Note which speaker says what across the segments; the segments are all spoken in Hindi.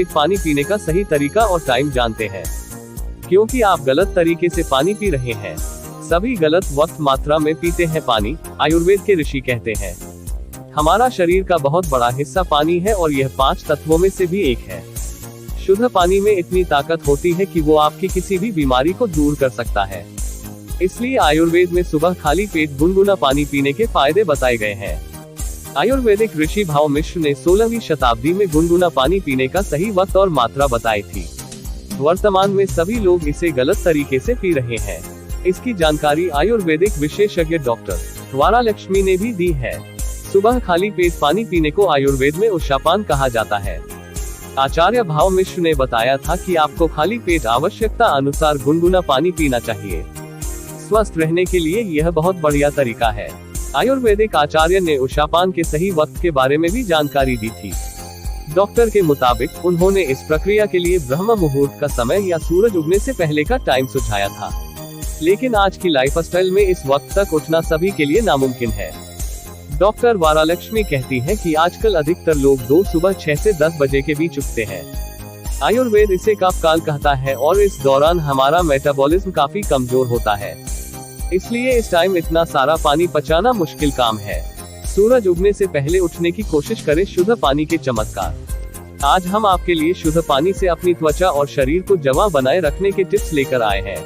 Speaker 1: पानी पीने का सही तरीका और टाइम जानते हैं, क्योंकि आप गलत तरीके से पानी पी रहे हैं। सभी गलत वक्त मात्रा में पीते हैं पानी, आयुर्वेद के ऋषि कहते हैं। हमारा शरीर का बहुत बड़ा हिस्सा पानी है और यह 5 तत्वों में से भी एक है। शुद्ध पानी में इतनी ताकत होती है कि वो आपकी किसी भी बीमारी को दूर कर सकता है। इसलिए आयुर्वेद में सुबह खाली पेट गुनगुना पानी पीने के फायदे बताए गए हैं। आयुर्वेदिक ऋषि भाव मिश्र ने 16वीं शताब्दी में गुनगुना पानी पीने का सही वक्त और मात्रा बताई थी। वर्तमान में सभी लोग इसे गलत तरीके से पी रहे हैं। इसकी जानकारी आयुर्वेदिक विशेषज्ञ डॉक्टर वारालक्ष्मी ने भी दी है। सुबह खाली पेट पानी पीने को आयुर्वेद में उषापान कहा जाता है। आचार्य भाव मिश्र ने बताया था कि आपको खाली पेट आवश्यकता अनुसार गुनगुना पानी पीना चाहिए। स्वस्थ रहने के लिए यह बहुत बढ़िया तरीका है। आयुर्वेदिक आचार्य ने उषापान के सही वक्त के बारे में भी जानकारी दी थी। डॉक्टर के मुताबिक उन्होंने इस प्रक्रिया के लिए ब्रह्म मुहूर्त का समय या सूरज उगने से पहले का टाइम सुझाया था, लेकिन आज की लाइफस्टाइल में इस वक्त तक उठना सभी के लिए नामुमकिन है। डॉक्टर वारालक्ष्मी कहती है कि आजकल अधिकतर लोग सुबह 6 से 10 बजे के बीच उठते हैं। आयुर्वेद इसे कफ काल कहता है और इस दौरान हमारा मेटाबॉलिज्म काफी कमजोर होता है, इसलिए इस टाइम इतना सारा पानी पचाना मुश्किल काम है। सूरज उगने से पहले उठने की कोशिश करें। शुद्ध पानी के चमत्कार। आज हम आपके लिए शुद्ध पानी से अपनी त्वचा और शरीर को जवां बनाए रखने के टिप्स लेकर आए हैं।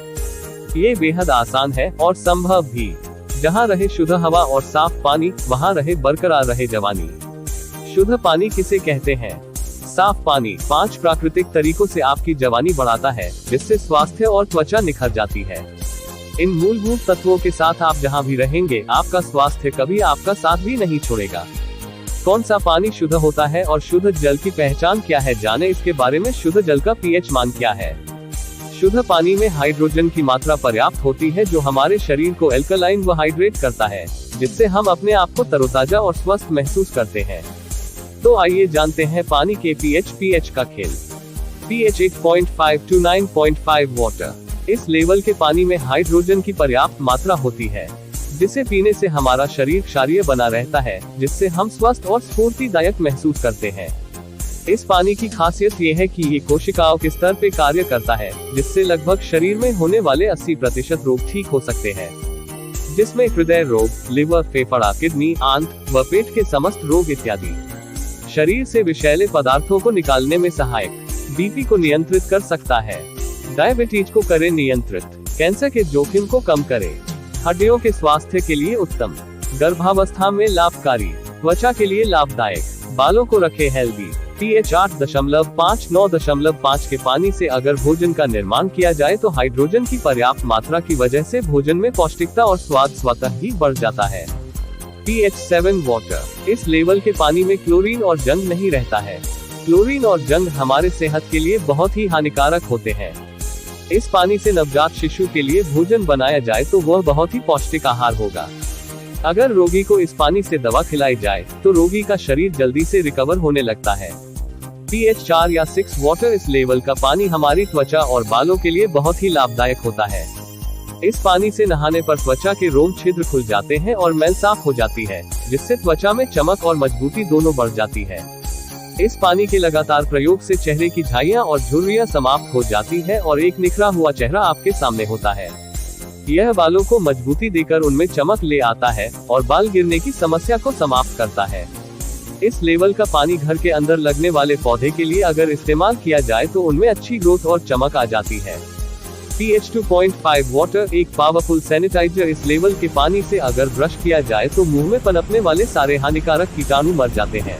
Speaker 1: ये बेहद आसान है और संभव भी। जहां रहे शुद्ध हवा और साफ पानी, वहां रहे बरकरार रहे जवानी। शुद्ध पानी किसे कहते हैं? साफ पानी 5 प्राकृतिक तरीकों से आपकी जवानी बढ़ाता है, जिससे स्वास्थ्य और त्वचा निखर जाती है। इन मूलभूत तत्वों के साथ आप जहां भी रहेंगे, आपका स्वास्थ्य कभी आपका साथ भी नहीं छोड़ेगा। कौन सा पानी शुद्ध होता है और शुद्ध जल की पहचान क्या है, जाने इसके बारे में। शुद्ध जल का पीएच मान क्या है? शुद्ध पानी में हाइड्रोजन की मात्रा पर्याप्त होती है, जो हमारे शरीर को एल्कलाइन व हाइड्रेट करता है, जिससे हम अपने आप को तरोताजा और स्वस्थ महसूस करते हैं। तो आइए जानते हैं पानी के पीएच का खेल। PH 8.5 to 9.5 water. इस लेवल के पानी में हाइड्रोजन की पर्याप्त मात्रा होती है, जिसे पीने से हमारा शरीर क्षारीय बना रहता है, जिससे हम स्वस्थ और स्फूर्तिदायक महसूस करते हैं। इस पानी की खासियत ये है कि ये कोशिकाओं के स्तर पे कार्य करता है, जिससे लगभग शरीर में होने वाले 80% रोग ठीक हो सकते हैं, जिसमें हृदय रोग, लिवर, फेफड़ा, किडनी, आंत व पेट के समस्त रोग इत्यादि। शरीर से विषैले पदार्थों को निकालने में सहायक, बीपी को नियंत्रित कर सकता है, डायबिटीज को करे नियंत्रित, कैंसर के जोखिम को कम करे, हड्डियों के स्वास्थ्य के लिए उत्तम, गर्भावस्था में लाभकारी, त्वचा के लिए लाभदायक, बालों को रखे हेल्दी। पीएच 8.5 9.5 के पानी से अगर भोजन का निर्माण किया जाए तो हाइड्रोजन की पर्याप्त मात्रा की वजह से भोजन में पौष्टिकता और स्वाद स्वतः ही बढ़ जाता है। PH 7 water. इस लेवल के पानी में क्लोरीन और जंग नहीं रहता है। क्लोरीन और जंग हमारे सेहत के लिए बहुत ही हानिकारक होते हैं। इस पानी से नवजात शिशु के लिए भोजन बनाया जाए तो वह बहुत ही पौष्टिक आहार होगा। अगर रोगी को इस पानी से दवा खिलाई जाए तो रोगी का शरीर जल्दी से रिकवर होने लगता है। पीएच 4 या 6 वाटर। इस लेवल का पानी हमारी त्वचा और बालों के लिए बहुत ही लाभदायक होता है। इस पानी से नहाने पर त्वचा के रोम छिद्र खुल जाते हैं और मैल साफ हो जाती है, जिससे त्वचा में चमक और मजबूती दोनों बढ़ जाती है। इस पानी के लगातार प्रयोग से चेहरे की झाइयां और झुर्रियां समाप्त हो जाती है और एक निखरा हुआ चेहरा आपके सामने होता है। यह बालों को मजबूती देकर उनमें चमक ले आता है और बाल गिरने की समस्या को समाप्त करता है। इस लेवल का पानी घर के अंदर लगने वाले पौधे के लिए अगर इस्तेमाल किया जाए तो उनमें अच्छी ग्रोथ और चमक आ जाती है। PH 2.5 water. एक पावरफुल सैनिटाइजर। इस लेवल के पानी से अगर ब्रश किया जाए तो मुंह में पनपने वाले सारे हानिकारक कीटाणु मर जाते हैं,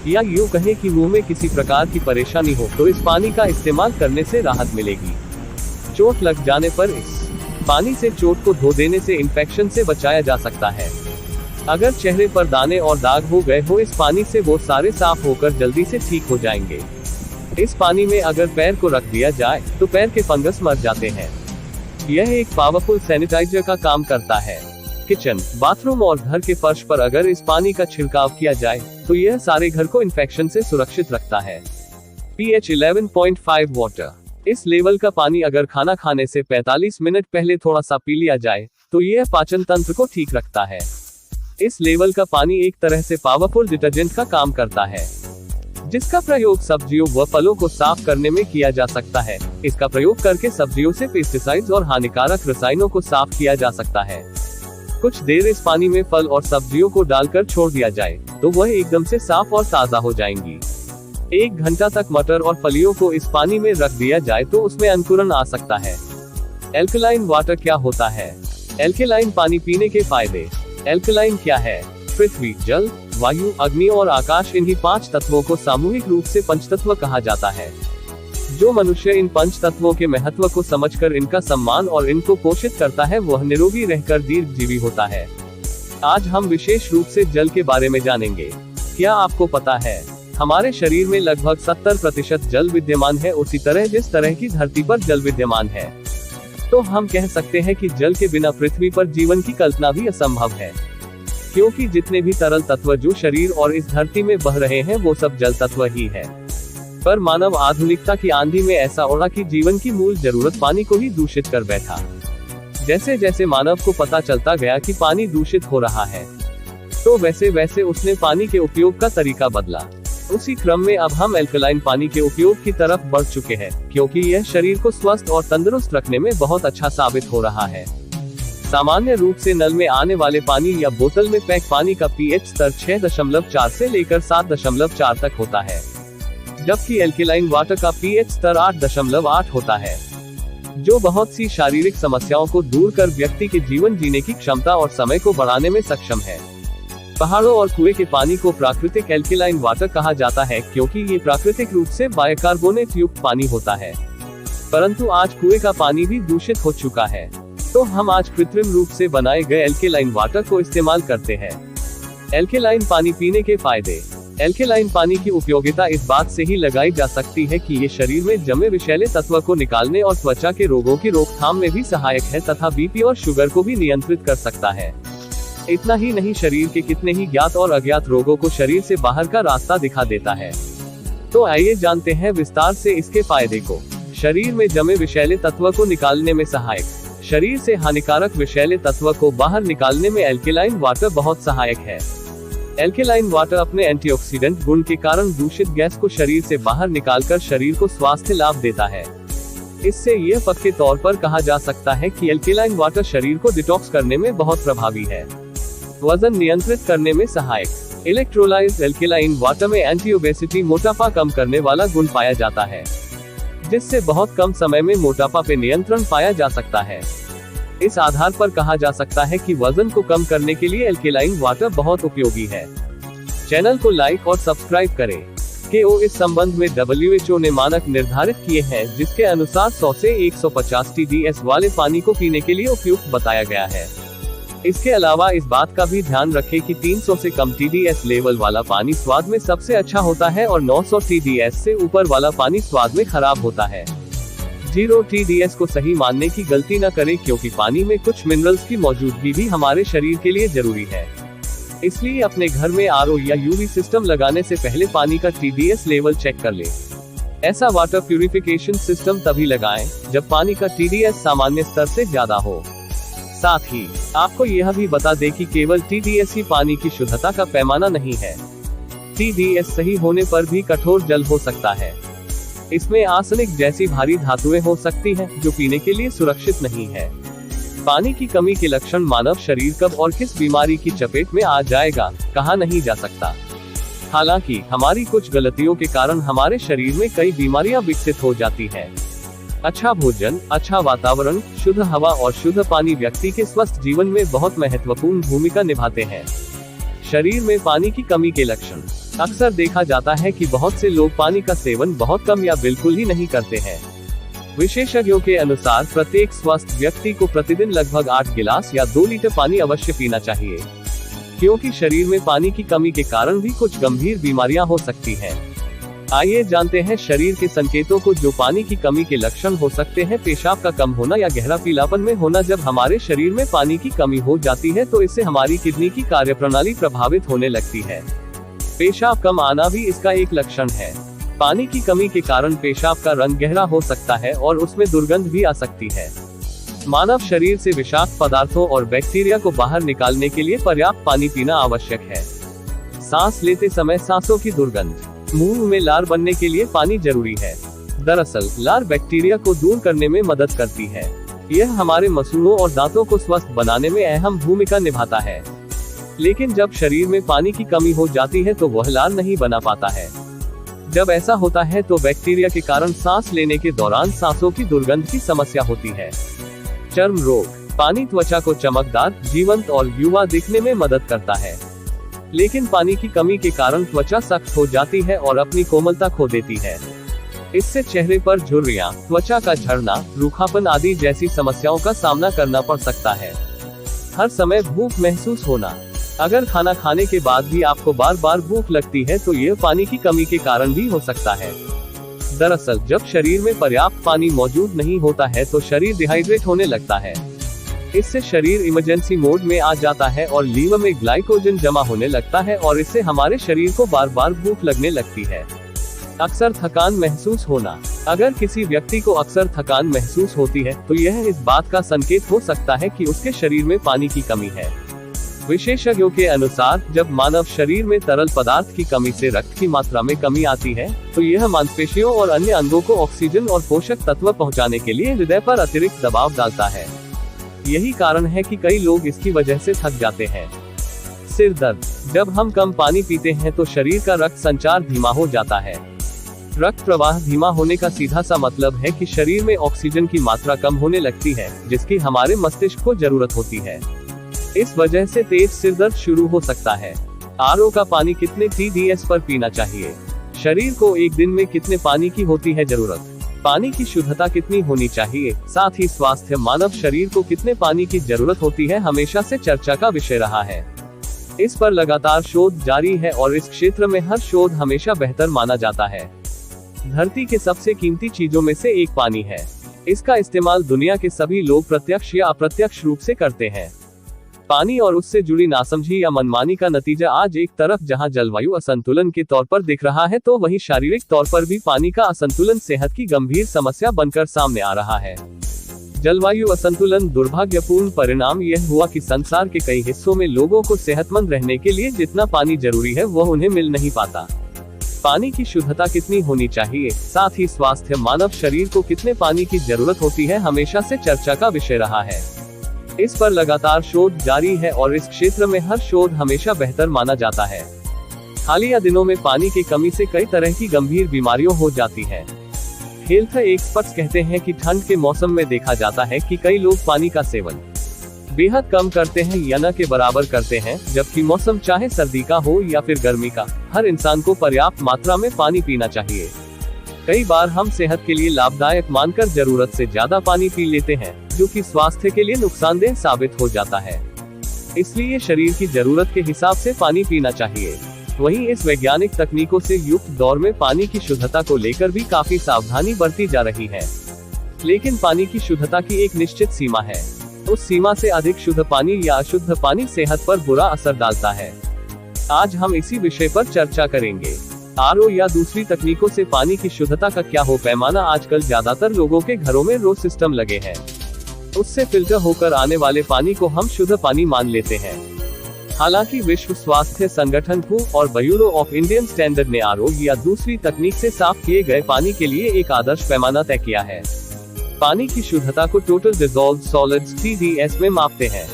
Speaker 1: या यूं कहें कि मुंह में किसी प्रकार की परेशानी हो तो इस पानी का इस्तेमाल करने से राहत मिलेगी। चोट लग जाने पर इस पानी से चोट को धो देने से इन्फेक्शन से बचाया जा सकता है। अगर चेहरे पर दाने और दाग हो गए हो, इस पानी से वो सारे साफ होकर जल्दी से ठीक हो जाएंगे। इस पानी में अगर पैर को रख दिया जाए तो पैर के फंगस मर जाते हैं। यह एक पावरफुल सैनिटाइजर का काम करता है। किचन, बाथरूम और घर के फर्श पर अगर इस पानी का छिड़काव किया जाए तो यह सारे घर को इन्फेक्शन से सुरक्षित रखता है। PH 11.5 water. इस लेवल का पानी अगर खाना खाने से 45 मिनट पहले थोड़ा सा पी लिया जाए तो यह पाचन तंत्र को ठीक रखता है। इस लेवल का पानी एक तरह से पावरफुल डिटर्जेंट का काम करता है। जिसका प्रयोग सब्जियों व फलों को साफ करने में किया जा सकता है। इसका प्रयोग करके सब्जियों से पेस्टिसाइड्स और हानिकारक रसायनों को साफ किया जा सकता है। कुछ देर इस पानी में फल और सब्जियों को डालकर छोड़ दिया जाए तो वह एकदम से साफ और ताज़ा हो जाएंगी। 1 घंटा तक मटर और फलियों को इस पानी में रख दिया जाए तो उसमें अंकुरन आ सकता है। एल्कलाइन वाटर क्या होता है? एल्कलाइन पानी पीने के फायदे। एल्कलाइन क्या है? पृथ्वी, जल, वायु, अग्नि और आकाश, इन्हीं 5 तत्वों को सामूहिक रूप से पंचतत्व कहा जाता है। जो मनुष्य इन 5 तत्वों के महत्व को समझकर इनका सम्मान और इनको पोषित करता है वह निरोगी रहकर दीर्घजीवी होता है। आज हम विशेष रूप से जल के बारे में जानेंगे। क्या आपको पता है हमारे शरीर में लगभग 70% जल विद्यमान है, उसी तरह जिस तरह की धरती पर जल विद्यमान है। तो हम कह सकते हैं कि जल के बिना पृथ्वी पर जीवन की कल्पना भी असंभव है, क्योंकि जितने भी तरल तत्व जो शरीर और इस धरती में बह रहे हैं वो सब जल तत्व ही है। पर मानव आधुनिकता की आंधी में ऐसा उड़ा कि जीवन की मूल जरूरत पानी को ही दूषित कर बैठा। जैसे जैसे मानव को पता चलता गया कि पानी दूषित हो रहा है तो वैसे वैसे उसने पानी के उपयोग का तरीका बदला। उसी क्रम में अब हम एल्कलाइन पानी के उपयोग की तरफ बढ़ चुके हैं, क्योंकि यह शरीर को स्वस्थ और तंदुरुस्त रखने में बहुत अच्छा साबित हो रहा है। सामान्य रूप से नल में आने वाले पानी या बोतल में पैक पानी का पीएच स्तर 6.4 से लेकर 7.4 तक होता है, जबकि एल्कलाइन वाटर का पीएच स्तर 8.8 होता है, जो बहुत सी शारीरिक समस्याओं को दूर कर व्यक्ति के जीवन जीने की क्षमता और समय को बढ़ाने में सक्षम है। पहाड़ों और कुएं के पानी को प्राकृतिक एल्कलाइन वाटर कहा जाता है, क्योंकि ये प्राकृतिक रूप से बाइकार्बोनेट युक्त पानी होता है। परंतु आज कुएं का पानी भी दूषित हो चुका है, तो हम आज कृत्रिम रूप से बनाए गए एल्कलाइन वाटर को इस्तेमाल करते हैं। एल्कलाइन पानी पीने के फायदे। एल्कलाइन पानी की उपयोगिता इस बात से ही लगाई जा सकती है कि ये शरीर में जमे विषैले तत्व को निकालने और त्वचा के रोगों की रोकथाम में भी सहायक है तथा बीपी और शुगर को भी नियंत्रित कर सकता है। इतना ही नहीं, शरीर के कितने ही ज्ञात और अज्ञात रोगों को शरीर से बाहर का रास्ता दिखा देता है। तो आइए जानते हैं विस्तार से इसके फायदे को। शरीर में जमे विषैले तत्व को निकालने में सहायक। शरीर से हानिकारक विषैले तत्व को बाहर निकालने में एल्कलाइन वाटर बहुत सहायक है। एल्कलाइन वाटर अपने एंटीऑक्सीडेंट गुण के कारण दूषित गैस को शरीर से बाहर निकालकर शरीर को स्वास्थ्य लाभ देता है। इससे यह पक्के तौर पर कहा जा सकता है कि एल्कलाइन वाटर शरीर को डिटॉक्स करने में बहुत प्रभावी है। वजन नियंत्रित करने में सहायक। इलेक्ट्रोलाइज्ड एल्कलाइन वाटर में एंटी ओबेसिटी, मोटापा कम करने वाला गुण पाया जाता है, जिससे बहुत कम समय में मोटापा पे नियंत्रण पाया जा सकता है। इस आधार पर कहा जा सकता है कि वजन को कम करने के लिए एल्कलाइन वाटर बहुत उपयोगी है। चैनल को लाइक और सब्सक्राइब करें। इस संबंध में WHO ने मानक निर्धारित किए हैं, जिसके अनुसार 100 से 150 TDS वाले पानी को पीने के लिए उपयुक्त बताया गया है। इसके अलावा इस बात का भी ध्यान रखें कि 300 से कम TDS लेवल वाला पानी स्वाद में सबसे अच्छा होता है और 900 TDS से ऊपर वाला पानी स्वाद में खराब होता है। 0 TDS को सही मानने की गलती न करें, क्योंकि पानी में कुछ मिनरल्स की मौजूदगी भी हमारे शरीर के लिए जरूरी है। इसलिए अपने घर में RO या UV सिस्टम लगाने से पहले पानी का TDS लेवल चेक कर लें। ऐसा वाटर प्यूरिफिकेशन सिस्टम तभी लगाएं जब पानी का TDS सामान्य स्तर से ज्यादा हो। साथ ही आपको यह भी बता दें कि केवल TDS ही पानी की शुद्धता का पैमाना नहीं है। TDS सही होने पर भी कठोर जल हो सकता है। इसमें आर्सेनिक जैसी भारी धातुएं हो सकती हैं, जो पीने के लिए सुरक्षित नहीं है। पानी की कमी के लक्षण। मानव शरीर कब और किस बीमारी की चपेट में आ जाएगा, कहा नहीं जा सकता। हालांकि हमारी कुछ गलतियों के कारण हमारे शरीर में कई बीमारियां विकसित हो जाती हैं। अच्छा भोजन, अच्छा वातावरण, शुद्ध हवा और शुद्ध पानी व्यक्ति के स्वस्थ जीवन में बहुत महत्वपूर्ण भूमिका निभाते हैं। शरीर में पानी की कमी के लक्षण। अक्सर देखा जाता है कि बहुत से लोग पानी का सेवन बहुत कम या बिल्कुल ही नहीं करते हैं। विशेषज्ञों के अनुसार प्रत्येक स्वस्थ व्यक्ति को प्रतिदिन लगभग 8 गिलास या 2 लीटर पानी अवश्य पीना चाहिए, क्योंकि शरीर में पानी की कमी के कारण भी कुछ गंभीर बीमारियां हो सकती हैं। आइए जानते हैं शरीर के संकेतों को जो पानी की कमी के लक्षण हो सकते हैं। पेशाब का कम होना या गहरा पीलापन में होना। जब हमारे शरीर में पानी की कमी हो जाती है तो इससे हमारी किडनी की कार्यप्रणाली प्रभावित होने लगती है। पेशाब कम आना भी इसका एक लक्षण है। पानी की कमी के कारण पेशाब का रंग गहरा हो सकता है और उसमें दुर्गंध भी आ सकती है। मानव शरीर से विषाक्त पदार्थों और बैक्टीरिया को बाहर निकालने के लिए पर्याप्त पानी पीना आवश्यक है। सांस लेते समय सांसों की दुर्गंध। मुंह में लार बनने के लिए पानी जरूरी है। दरअसल लार बैक्टीरिया को दूर करने में मदद करती है। यह हमारे मसूड़ों और दांतों को स्वस्थ बनाने में अहम भूमिका निभाता है। लेकिन जब शरीर में पानी की कमी हो जाती है तो वह लार नहीं बना पाता है। जब ऐसा होता है तो बैक्टीरिया के कारण सांस लेने के दौरान सांसों की दुर्गंध की समस्या होती है। चर्म रोग। पानी त्वचा को चमकदार, जीवंत और युवा दिखने में मदद करता है। लेकिन पानी की कमी के कारण त्वचा सख्त हो जाती है और अपनी कोमलता खो देती है। इससे चेहरे पर झुर्रियां, त्वचा का झड़ना, रूखापन आदि जैसी समस्याओं का सामना करना पड़ सकता है। हर समय भूख महसूस होना। अगर खाना खाने के बाद भी आपको बार बार भूख लगती है तो यह पानी की कमी के कारण भी हो सकता है। दरअसल जब शरीर में पर्याप्त पानी मौजूद नहीं होता है तो शरीर डिहाइड्रेट होने लगता है। इससे शरीर इमरजेंसी मोड में आ जाता है और लीवर में ग्लाइकोजन जमा होने लगता है और इससे हमारे शरीर को बार बार भूख लगने लगती है। अक्सर थकान महसूस होना। अगर किसी व्यक्ति को अक्सर थकान महसूस होती है तो यह इस बात का संकेत हो सकता है कि उसके शरीर में पानी की कमी है। विशेषज्ञों के अनुसार जब मानव शरीर में तरल पदार्थ की कमी से रक्त की मात्रा में कमी आती है तो यह मांसपेशियों और अन्य अंगों को ऑक्सीजन और पोषक तत्व पहुंचाने के लिए हृदय पर अतिरिक्त दबाव डालता है। यही कारण है कि कई लोग इसकी वजह से थक जाते हैं। सिर दर्द। जब हम कम पानी पीते हैं तो शरीर का रक्त संचार धीमा हो जाता है। रक्त प्रवाह धीमा होने का सीधा सा मतलब है कि शरीर में ऑक्सीजन की मात्रा कम होने लगती है, जिसकी हमारे मस्तिष्क को जरूरत होती है। इस वजह से तेज सिर दर्द शुरू हो सकता है। आरओ का पानी कितने TDS पर पीना चाहिए? शरीर को एक दिन में कितने पानी की होती है जरूरत? पानी की शुद्धता कितनी होनी चाहिए? साथ ही स्वास्थ्य मानव शरीर को कितने पानी की जरूरत होती है हमेशा से चर्चा का विषय रहा है। इस पर लगातार शोध जारी है और इस क्षेत्र में हर शोध हमेशा बेहतर माना जाता है। धरती के सबसे कीमती चीजों में से एक पानी है। इसका इस्तेमाल दुनिया के सभी लोग प्रत्यक्ष या अप्रत्यक्ष रूप से करते हैं। पानी और उससे जुड़ी नासमझी या मनमानी का नतीजा आज एक तरफ जहां जलवायु असंतुलन के तौर पर दिख रहा है तो वहीं शारीरिक तौर पर भी पानी का असंतुलन सेहत की गंभीर समस्या बनकर सामने आ रहा है। जलवायु असंतुलन दुर्भाग्यपूर्ण परिणाम यह हुआ कि संसार के कई हिस्सों में लोगों को सेहतमंद रहने के लिए जितना पानी जरूरी है वह उन्हें मिल नहीं पाता। पानी की शुद्धता कितनी होनी चाहिए? साथ ही स्वास्थ्य मानव शरीर को कितने पानी की जरूरत होती है हमेशा से चर्चा का विषय रहा है। इस पर लगातार शोध जारी है और इस क्षेत्र में हर शोध हमेशा बेहतर माना जाता है। हालिया दिनों में पानी की कमी से कई तरह की गंभीर बीमारियां हो जाती हैं। हेल्थ एक्सपर्ट्स कहते हैं कि ठंड के मौसम में देखा जाता है कि कई लोग पानी का सेवन बेहद कम करते हैं या न के बराबर करते हैं, जबकि मौसम चाहे सर्दी का हो या फिर गर्मी का, हर इंसान को पर्याप्त मात्रा में पानी पीना चाहिए। कई बार हम सेहत के लिए लाभदायक मानकर जरूरत से ज्यादा पानी पी लेते हैं, जो कि स्वास्थ्य के लिए नुकसानदेह साबित हो जाता है। इसलिए शरीर की जरूरत के हिसाब से पानी पीना चाहिए। वहीं इस वैज्ञानिक तकनीकों से युक्त दौर में पानी की शुद्धता को लेकर भी काफी सावधानी बरती जा रही है। लेकिन पानी की शुद्धता की एक निश्चित सीमा है। उस सीमा से अधिक शुद्ध पानी या अशुद्ध पानी सेहत पर बुरा असर डालता है। आज हम इसी विषय पर चर्चा करेंगे। आरओ या दूसरी तकनीकों से पानी की शुद्धता का क्या हो पैमाना? आजकल ज्यादातर लोगों के घरों में रो सिस्टम लगे हैं। उससे फिल्टर होकर आने वाले पानी को हम शुद्ध पानी मान लेते हैं। हालांकि विश्व स्वास्थ्य संगठन WHO और ब्यूरो ऑफ इंडियन स्टैंडर्ड ने आरओ या दूसरी तकनीक से साफ किए गए पानी के लिए एक आदर्श पैमाना तय किया है। पानी की शुद्धता को टोटल डिसॉल्व्ड सॉलिड्स TDS में मापते हैं।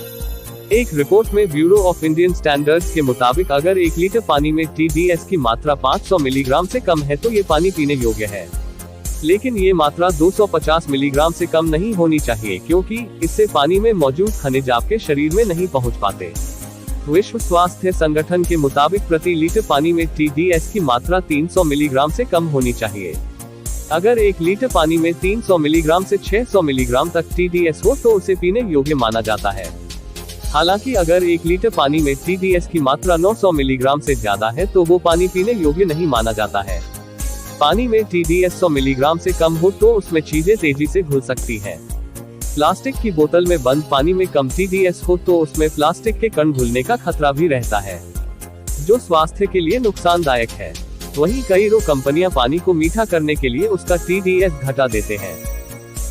Speaker 1: एक रिपोर्ट में ब्यूरो ऑफ इंडियन स्टैंडर्ड्स के मुताबिक अगर 1 लीटर पानी में TDS की मात्रा 500 मिलीग्राम से कम है तो ये पानी पीने योग्य है। लेकिन ये मात्रा 250 मिलीग्राम से कम नहीं होनी चाहिए, क्योंकि इससे पानी में मौजूद खनिज आपके शरीर में नहीं पहुंच पाते। विश्व स्वास्थ्य संगठन के मुताबिक प्रति लीटर पानी में TDS की मात्रा 300 मिलीग्राम से कम होनी चाहिए। अगर 1 लीटर पानी में 300 मिलीग्राम से 600 मिलीग्राम तक TDS हो तो उसे पीने योग्य माना जाता है। हालांकि अगर 1 लीटर पानी में TDS की मात्रा 900 मिलीग्राम से ज्यादा है तो वो पानी पीने योग्य नहीं माना जाता है। पानी में TDS 100 मिलीग्राम से कम हो तो उसमें चीजें तेजी से घुल सकती हैं। प्लास्टिक की बोतल में बंद पानी में कम TDS हो तो उसमें प्लास्टिक के कण घुलने का खतरा भी रहता है, जो स्वास्थ्य के लिए नुकसानदायक है। वहीं कई कंपनियां पानी को मीठा करने के लिए उसका TDS घटा देते हैं।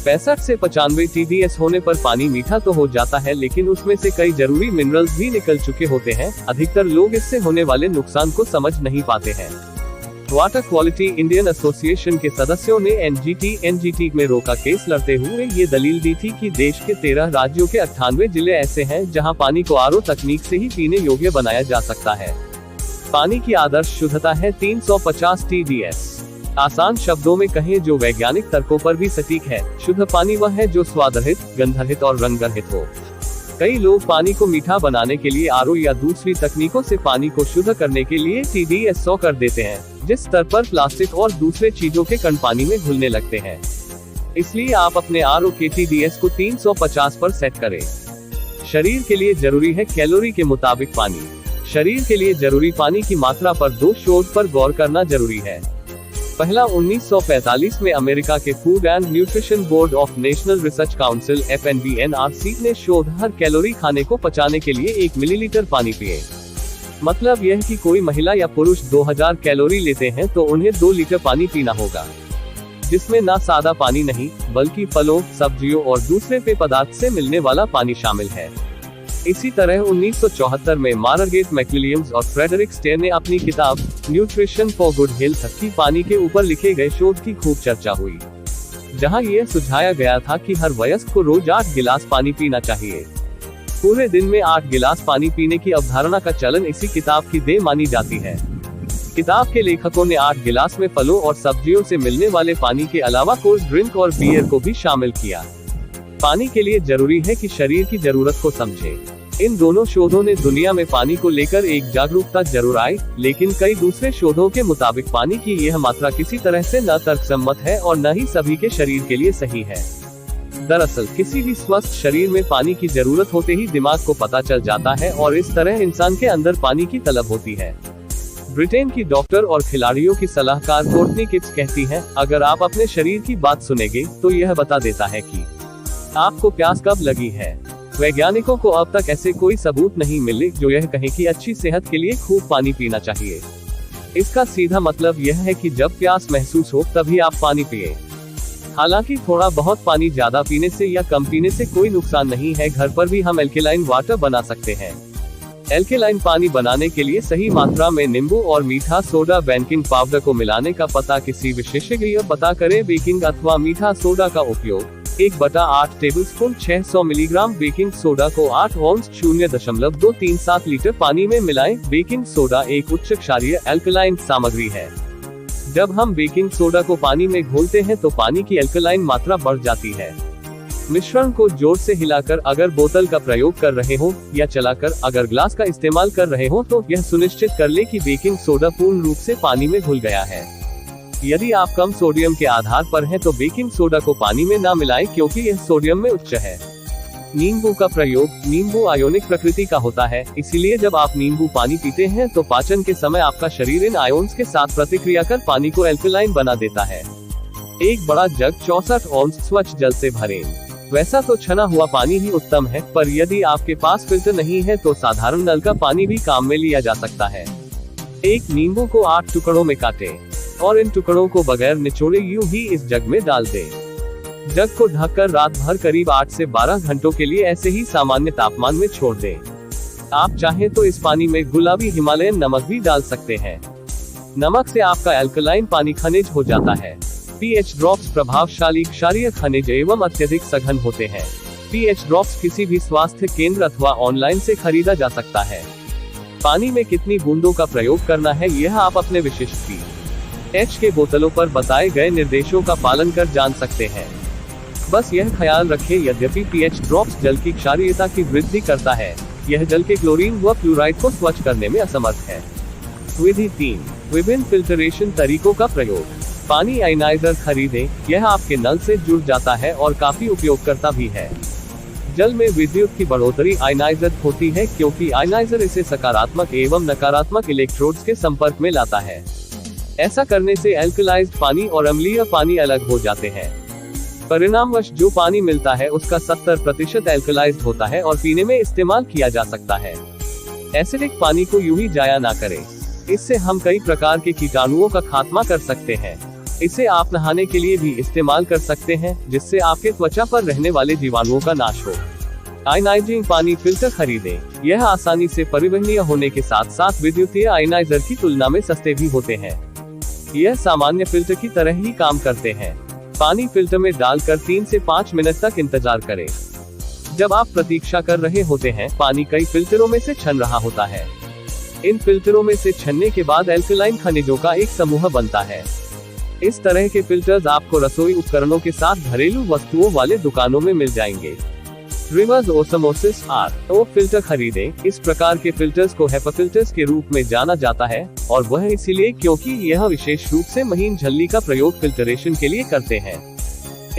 Speaker 1: 65 से 95 TDS होने पर पानी मीठा तो हो जाता है, लेकिन उसमें से कई जरूरी मिनरल्स भी निकल चुके होते हैं। अधिकतर लोग इससे होने वाले नुकसान को समझ नहीं पाते हैं। वाटर क्वालिटी इंडियन एसोसिएशन के सदस्यों ने एनजीटी में रोका केस लड़ते हुए ये दलील दी थी कि देश के 13 राज्यों के 98 जिले ऐसे हैं जहां पानी को आरओ तकनीक से ही पीने योग्य बनाया जा सकता है। पानी की आदर्श शुद्धता है 350 TDS। आसान शब्दों में कहें जो वैज्ञानिक तर्कों पर भी सटीक है, शुद्ध पानी वह है जो स्वादरहित, गंधरहित और रंगरहित हो। कई लोग पानी को मीठा बनाने के लिए आरओ या दूसरी तकनीकों से पानी को शुद्ध करने के लिए TDS 100 कर देते हैं, जिस स्तर पर प्लास्टिक और दूसरे चीजों के कण पानी में घुलने लगते हैं। इसलिए आप अपने आरओ के TDS को 350 पर सेट करें। शरीर के लिए जरूरी है कैलोरी के मुताबिक पानी। शरीर के लिए जरूरी पानी की मात्रा पर 2 शोध पर गौर करना जरूरी है। पहला 1945 में अमेरिका के food and nutrition board of national research council FNBNRC ने शोध हर कैलोरी खाने को पचाने के लिए 1 मिलीलीटर पानी पिए। मतलब यह कि कोई महिला या पुरुष 2000 कैलोरी लेते हैं तो उन्हें 2 लीटर पानी पीना होगा, जिसमें ना सादा पानी नहीं बल्कि फलों, सब्जियों और दूसरे पेय पदार्थ से मिलने वाला पानी शामिल है। इसी तरह 1974 में मार्गरेट मैकविलियम्स और फ्रेडरिक स्टेयर ने अपनी किताब न्यूट्रिशन फॉर गुड हेल्थ की पानी के ऊपर लिखे गए शोध की खूब चर्चा हुई, जहां यह सुझाया गया था कि हर वयस्क को रोज 8 गिलास पानी पीना चाहिए। पूरे दिन में 8 गिलास पानी पीने की अवधारणा का चलन इसी किताब की देन मानी जाती है। किताब के लेखकों ने 8 गिलास में फलों और सब्जियों से मिलने वाले पानी के अलावा कोल्ड ड्रिंक और बियर को भी शामिल किया। पानी के लिए जरूरी है कि शरीर की जरूरत को समझे। इन दोनों शोधों ने दुनिया में पानी को लेकर एक जागरूकता जरूर आई, लेकिन कई दूसरे शोधों के मुताबिक पानी की यह मात्रा किसी तरह से न तर्कसम्मत है और न ही सभी के शरीर के लिए सही है। दरअसल किसी भी स्वस्थ शरीर में पानी की जरूरत होते ही दिमाग को पता चल जाता है और इस तरह इंसान के अंदर पानी की तलब होती है। ब्रिटेन की डॉक्टर और खिलाड़ियों की सलाहकार कोर्टनी किप्स कहती हैं, अगर आप अपने शरीर की बात सुनेंगे तो यह बता देता है कि आपको प्यास कब लगी है। वैज्ञानिकों को अब तक ऐसे कोई सबूत नहीं मिले जो यह कहें कि अच्छी सेहत के लिए खूब पानी पीना चाहिए। इसका सीधा मतलब यह है कि जब प्यास महसूस हो तभी आप पानी पिए। हालांकि थोड़ा बहुत पानी ज्यादा पीने से या कम पीने से कोई नुकसान नहीं है। घर पर भी हम एल्केलाइन वाटर बना सकते हैं। एल्केलाइन पानी बनाने के लिए सही मात्रा में नींबू और मीठा सोडा बेकिंग पाउडर को मिलाने का पता किसी विशेषज्ञ पता करें। बेकिंग अथवा मीठा सोडा का उपयोग 1/8 टेबलस्पून 600 मिलीग्राम बेकिंग सोडा को 8 ऑन्स 0.237 लीटर पानी में मिलाएं। बेकिंग सोडा एक उच्च क्षारीय एल्कलाइन सामग्री है। जब हम बेकिंग सोडा को पानी में घोलते हैं तो पानी की एल्कलाइन मात्रा बढ़ जाती है। मिश्रण को जोर से हिलाकर अगर बोतल का प्रयोग कर रहे हो या चलाकर अगर ग्लास का इस्तेमाल कर रहे हो तो यह सुनिश्चित कर ले कि बेकिंग सोडा पूर्ण रूप से पानी में घुल गया है। यदि आप कम सोडियम के आधार पर हैं तो बेकिंग सोडा को पानी में ना मिलाएं क्योंकि यह सोडियम में उच्च है। नींबू का प्रयोग, नींबू आयोनिक प्रकृति का होता है, इसीलिए जब आप नींबू पानी पीते हैं तो पाचन के समय आपका शरीर इन आयोन्स के साथ प्रतिक्रिया कर पानी को एल्कलाइन बना देता है। एक बड़ा जग 64 ऑन्स स्वच्छ जल से भरें। वैसा तो छना हुआ पानी ही उत्तम है, पर यदि आपके पास फिल्टर नहीं है तो साधारण नल का पानी भी काम में लिया जा सकता है। एक नींबू को 8 टुकड़ों में काटें और इन टुकड़ों को बगैर निचोड़े यूं ही इस जग में डाल दें। जग को ढककर रात भर करीब 8 से 12 घंटों के लिए ऐसे ही सामान्य तापमान में छोड़ दें। आप चाहें तो इस पानी में गुलाबी हिमालयन नमक भी डाल सकते हैं। नमक से आपका एल्कलाइन पानी खनिज हो जाता है। पीएच ड्रॉप्स प्रभावशाली क्षारीय खनिज एवं अत्यधिक सघन होते हैं। पीएच ड्रॉप्स किसी भी स्वास्थ्य केंद्र अथवा ऑनलाइन से खरीदा जा सकता है। पानी में कितनी बूंदों का प्रयोग करना है यह आप अपने विशिष्ट पीएच के बोतलों पर बताए गए निर्देशों का पालन कर जान सकते हैं। बस यह ख्याल रखें, यद्यपि पीएच ड्रॉप्स जल की क्षारीयता की वृद्धि करता है, यह जल के क्लोरीन व फ्लोराइड को स्वच्छ करने में असमर्थ है। विधि 3, विभिन्न फिल्टरेशन तरीकों का प्रयोग। पानी आयनाइजर खरीदें, यह आपके नल से जुड़ जाता है और काफी उपयोगकर्ता भी है। जल में विद्युत की बढ़ोतरी आयनाइजर होती है क्योंकि आयनाइजर इसे सकारात्मक एवं नकारात्मक इलेक्ट्रोड्स के संपर्क में लाता है। ऐसा करने से एल्कलाइज्ड पानी और अम्लीय पानी अलग हो जाते हैं। परिणामवश जो पानी मिलता है उसका 70% एल्कलाइज्ड होता है और पीने में इस्तेमाल किया जा सकता है। एसिडिक पानी को यूं ही जाया ना करें, इससे हम कई प्रकार के कीटाणुओं का खात्मा कर सकते हैं। इसे आप नहाने के लिए भी इस्तेमाल कर सकते हैं, जिससे आपके त्वचा पर रहने वाले जीवाणुओं का नाश हो। आयनाइजिंग पानी फिल्टर खरीदें, यह आसानी से परिवहनीय होने के साथ साथ विद्युतीय आयनाइजर की तुलना में सस्ते भी होते हैं। यह सामान्य फिल्टर की तरह ही काम करते हैं। पानी फिल्टर में डालकर 3 से 5 मिनट तक इंतजार करें। जब आप प्रतीक्षा कर रहे होते हैं, पानी कई फिल्टरों में से छन रहा होता है। इन फिल्टरों में से छनने के बाद एल्कलाइन खनिजों का एक समूह बनता है। इस तरह के फिल्टर्स आपको रसोई उपकरणों के साथ घरेलू वस्तुओं वाले दुकानों में मिल जाएंगे। रिवर्स ओस्मोसिस RO फिल्टर खरीदें। इस प्रकार के फिल्टर्स को HEPA फिल्टर्स के रूप में जाना जाता है, और वह इसलिए क्योंकि यह विशेष रूप से महीन झल्ली का प्रयोग फिल्टरेशन के लिए करते हैं।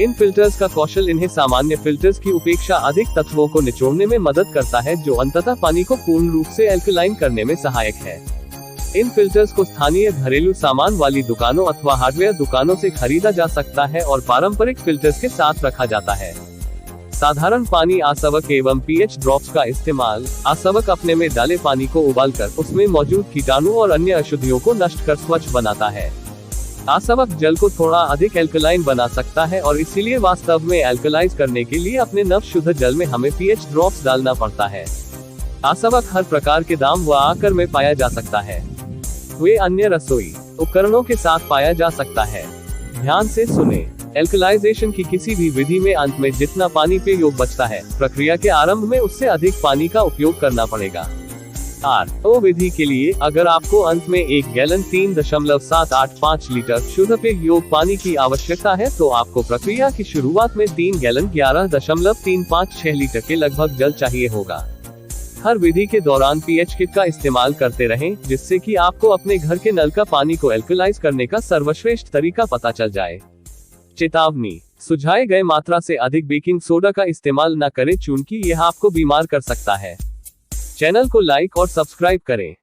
Speaker 1: इन फिल्टर्स का कौशल इन्हें सामान्य फिल्टर्स की उपेक्षा अधिक तत्वों को निचोड़ने में मदद करता है, जो अंततः पानी को पूर्ण रूप से एल्कलाइन करने में सहायक है। इन फिल्टर्स को स्थानीय घरेलू सामान वाली दुकानों अथवा हार्डवेयर दुकानों से खरीदा जा सकता है और पारंपरिक फिल्टर्स के साथ रखा जाता है। साधारण पानी आसवक एवं pH ड्रॉप्स का इस्तेमाल। आसवक अपने में डाले पानी को उबालकर उसमें मौजूद कीटाणु और अन्य अशुद्धियों को नष्ट कर स्वच्छ बनाता है। आसवक जल को थोड़ा अधिक एल्कलाइन बना सकता है, और इसीलिए वास्तव में एल्कलाइज करने के लिए अपने नव शुद्ध जल में हमें pH ड्रॉप्स डालना पड़ता है। आसवक हर प्रकार के दाम व आकार में पाया जा सकता है। वे अन्य रसोई उपकरणों के साथ पाया जा सकता है। ध्यान से सुने। एल्कलाइजेशन की किसी भी विधि में अंत में जितना पानी पे योग बचता है, प्रक्रिया के आरंभ में उससे अधिक पानी का उपयोग करना पड़ेगा। RO विधि के लिए अगर आपको अंत में 1 गैलन 3.785 लीटर शुद्ध पे योग पानी की आवश्यकता है, तो आपको प्रक्रिया की शुरुआत में 3 गैलन 11.356 लीटर के लगभग जल चाहिए होगा। हर विधि के दौरान pH किट का इस्तेमाल करते रहें, जिससे कि आपको अपने घर के नल का पानी को एल्कलाइज करने का सर्वश्रेष्ठ तरीका पता चल जाए। चेतावनी: सुझाए गए मात्रा से अधिक बेकिंग सोडा का इस्तेमाल न करें, चूंकि यह आपको बीमार कर सकता है। चैनल को लाइक और सब्सक्राइब करें।